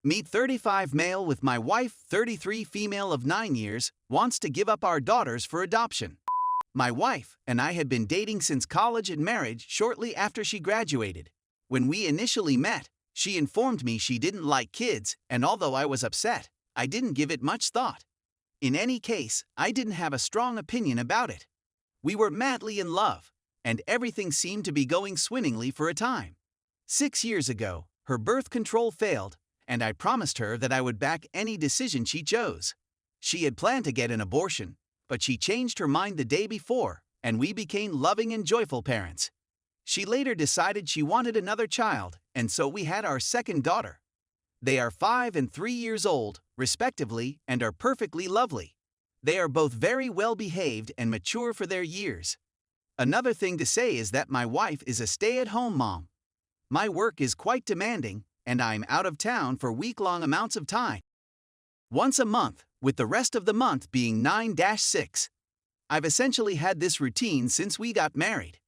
Meet 35 male with my wife, 33 female of 9 years, wants to give up our daughters for adoption. My wife and I had been dating since college and married shortly after she graduated. When we initially met, she informed me she didn't like kids, and although I was upset, I didn't give it much thought. In any case, I didn't have a strong opinion about it. We were madly in love, and everything seemed to be going swimmingly for a time. 6 years ago, her birth control failed, and I promised her that I would back any decision she chose. She had planned to get an abortion, but she changed her mind the day before, and we became loving and joyful parents. She later decided she wanted another child, and so we had our second daughter. They are 5 and 3 years old, respectively, and are perfectly lovely. They are both very well behaved and mature for their years. Another thing to say is that my wife is a stay-at-home mom. My work is quite demanding, and I'm out of town for week-long amounts of time. Once a month, with the rest of the month being 9-6. I've essentially had this routine since we got married.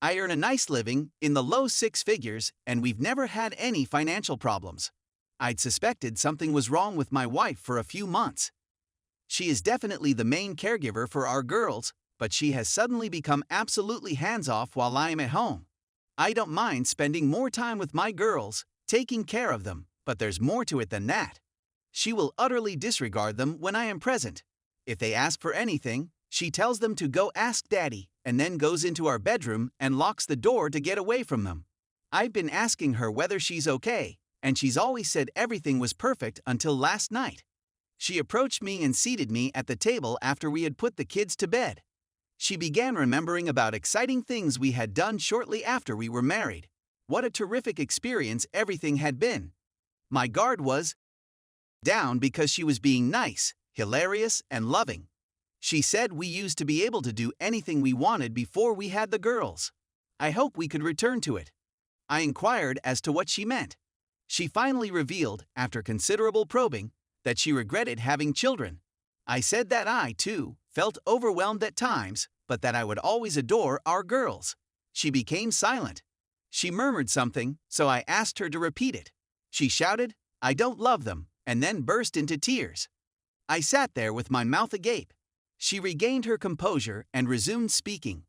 I earn a nice living, in the low 6 figures, and we've never had any financial problems. I'd suspected something was wrong with my wife for a few months. She is definitely the main caregiver for our girls, but she has suddenly become absolutely hands-off while I am at home. I don't mind spending more time with my girls, taking care of them, but there's more to it than that. She will utterly disregard them when I am present. If they ask for anything, she tells them to go ask Daddy, and then goes into our bedroom and locks the door to get away from them. I've been asking her whether she's okay, and she's always said everything was perfect until last night. She approached me and seated me at the table after we had put the kids to bed. She began remembering about exciting things we had done shortly after we were married. What a terrific experience everything had been. My guard was down because she was being nice, hilarious, and loving. She said we used to be able to do anything we wanted before we had the girls. I hope we could return to it. I inquired as to what she meant. She finally revealed, after considerable probing, that she regretted having children. I said that I, too, felt overwhelmed at times, but that I would always adore our girls. She became silent. She murmured something, so I asked her to repeat it. She shouted, "I don't love them," and then burst into tears. I sat there with my mouth agape. She regained her composure and resumed speaking.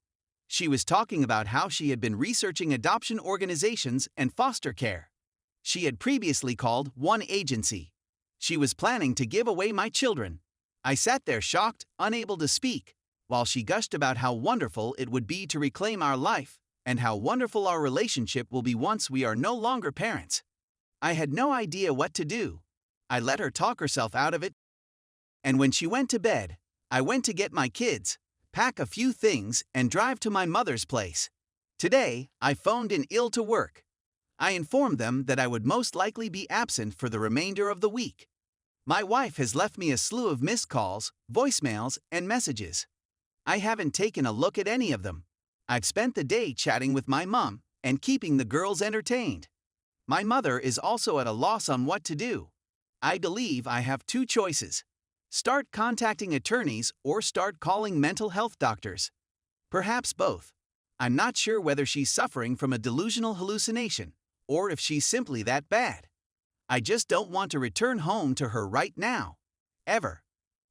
She was talking about how she had been researching adoption organizations and foster care. She had previously called one agency. She was planning to give away my children. I sat there shocked, unable to speak, while she gushed about how wonderful it would be to reclaim our life, and how wonderful our relationship will be once we are no longer parents. I had no idea what to do. I let her talk herself out of it. And when she went to bed, I went to get my kids, pack a few things, and drive to my mother's place. Today, I phoned in ill to work. I informed them that I would most likely be absent for the remainder of the week. My wife has left me a slew of missed calls, voicemails, and messages. I haven't taken a look at any of them. I've spent the day chatting with my mom and keeping the girls entertained. My mother is also at a loss on what to do. I believe I have 2 choices. Start contacting attorneys or start calling mental health doctors. Perhaps both. I'm not sure whether she's suffering from a delusional hallucination or if she's simply that bad. I just don't want to return home to her right now. Ever.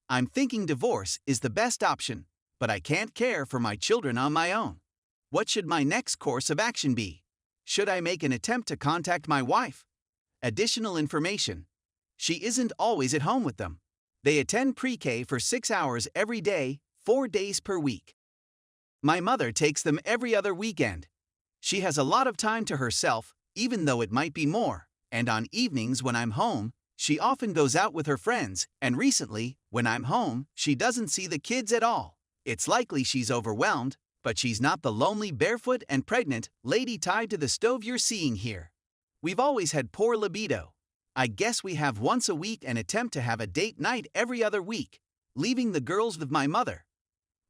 I'm thinking divorce is the best option, but I can't care for my children on my own. What should my next course of action be? Should I make an attempt to contact my wife? Additional information. She isn't always at home with them. They attend pre-K for 6 hours every day, 4 days per week. My mother takes them every other weekend. She has a lot of time to herself, even though it might be more, and on evenings when I'm home, she often goes out with her friends, and recently, when I'm home, she doesn't see the kids at all. It's likely she's overwhelmed, but she's not the lonely, barefoot, and pregnant lady tied to the stove you're seeing here. We've always had poor libido. I guess we have once a week and attempt to have a date night every other week, leaving the girls with my mother.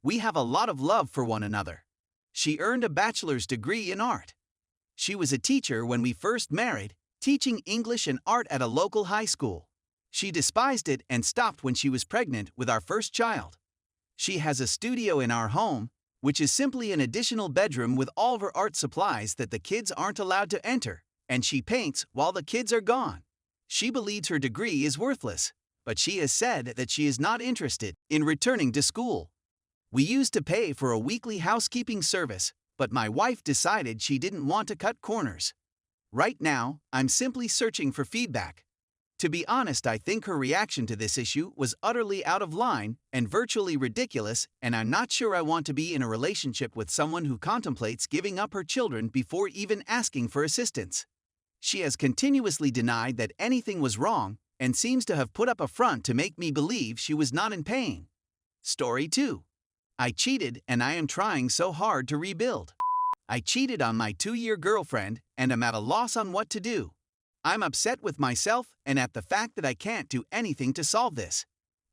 We have a lot of love for one another. She earned a bachelor's degree in art. She was a teacher when we first married, teaching English and art at a local high school. She despised it and stopped when she was pregnant with our first child. She has a studio in our home, which is simply an additional bedroom with all of her art supplies that the kids aren't allowed to enter, and she paints while the kids are gone. She believes her degree is worthless, but she has said that she is not interested in returning to school. We used to pay for a weekly housekeeping service, but my wife decided she didn't want to cut corners. Right now, I'm simply searching for feedback. To be honest, I think her reaction to this issue was utterly out of line and virtually ridiculous, and I'm not sure I want to be in a relationship with someone who contemplates giving up her children before even asking for assistance. She has continuously denied that anything was wrong and seems to have put up a front to make me believe she was not in pain. Story 2. I cheated and I am trying so hard to rebuild. I cheated on my 2-year girlfriend and am at a loss on what to do. I'm upset with myself and at the fact that I can't do anything to solve this.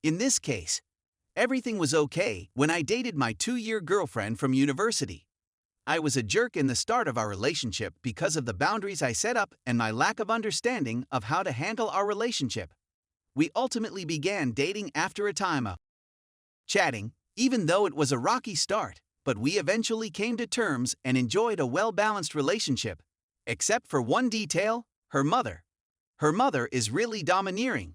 In this case, everything was okay when I dated my 2-year girlfriend from university. I was a jerk in the start of our relationship because of the boundaries I set up and my lack of understanding of how to handle our relationship. We ultimately began dating after a time of chatting, even though it was a rocky start, but we eventually came to terms and enjoyed a well-balanced relationship. Except for one detail, her mother. Her mother is really domineering,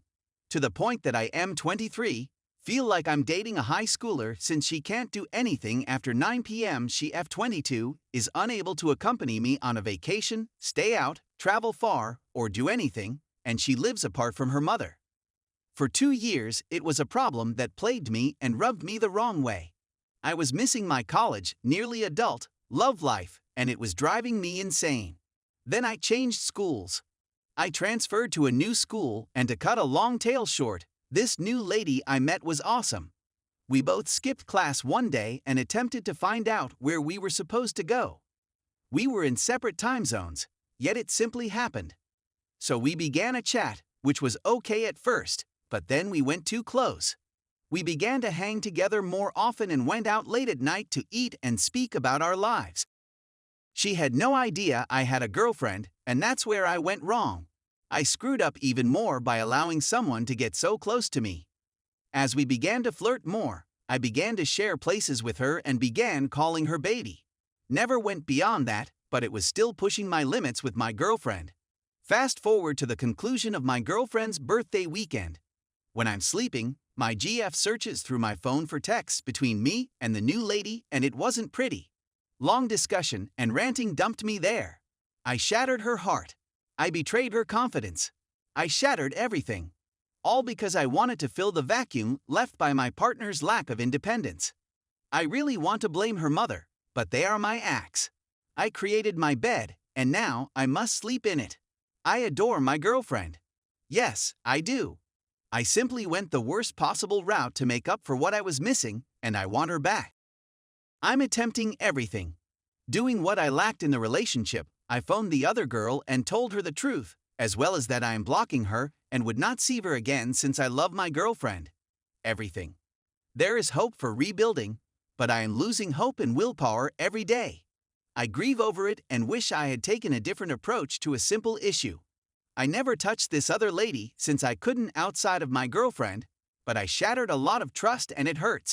to the point that I am 23, feel like I'm dating a high schooler since she can't do anything after 9 p.m. She F22 is unable to accompany me on a vacation, stay out, travel far, or do anything, and she lives apart from her mother. For 2 years, it was a problem that plagued me and rubbed me the wrong way. I was missing my college, nearly adult, love life, and it was driving me insane. Then I changed schools. I transferred to a new school, and to cut a long tale short, this new lady I met was awesome. We both skipped class one day and attempted to find out where we were supposed to go. We were in separate time zones, yet it simply happened. So we began a chat, which was okay at first, but then we went too close. We began to hang together more often and went out late at night to eat and speak about our lives. She had no idea I had a girlfriend, and that's where I went wrong. I screwed up even more by allowing someone to get so close to me. As we began to flirt more, I began to share places with her and began calling her baby. Never went beyond that, but it was still pushing my limits with my girlfriend. Fast forward to the conclusion of my girlfriend's birthday weekend. When I'm sleeping, my GF searches through my phone for texts between me and the new lady, and it wasn't pretty. Long discussion and ranting dumped me there. I shattered her heart. I betrayed her confidence. I shattered everything. All because I wanted to fill the vacuum left by my partner's lack of independence. I really want to blame her mother, but they are my axe. I created my bed, and now I must sleep in it. I adore my girlfriend. Yes, I do. I simply went the worst possible route to make up for what I was missing, and I want her back. I'm attempting everything. Doing what I lacked in the relationship, I phoned the other girl and told her the truth, as well as that I am blocking her and would not see her again since I love my girlfriend. Everything. There is hope for rebuilding, but I am losing hope and willpower every day. I grieve over it and wish I had taken a different approach to a simple issue. I never touched this other lady since I couldn't outside of my girlfriend, but I shattered a lot of trust and it hurts.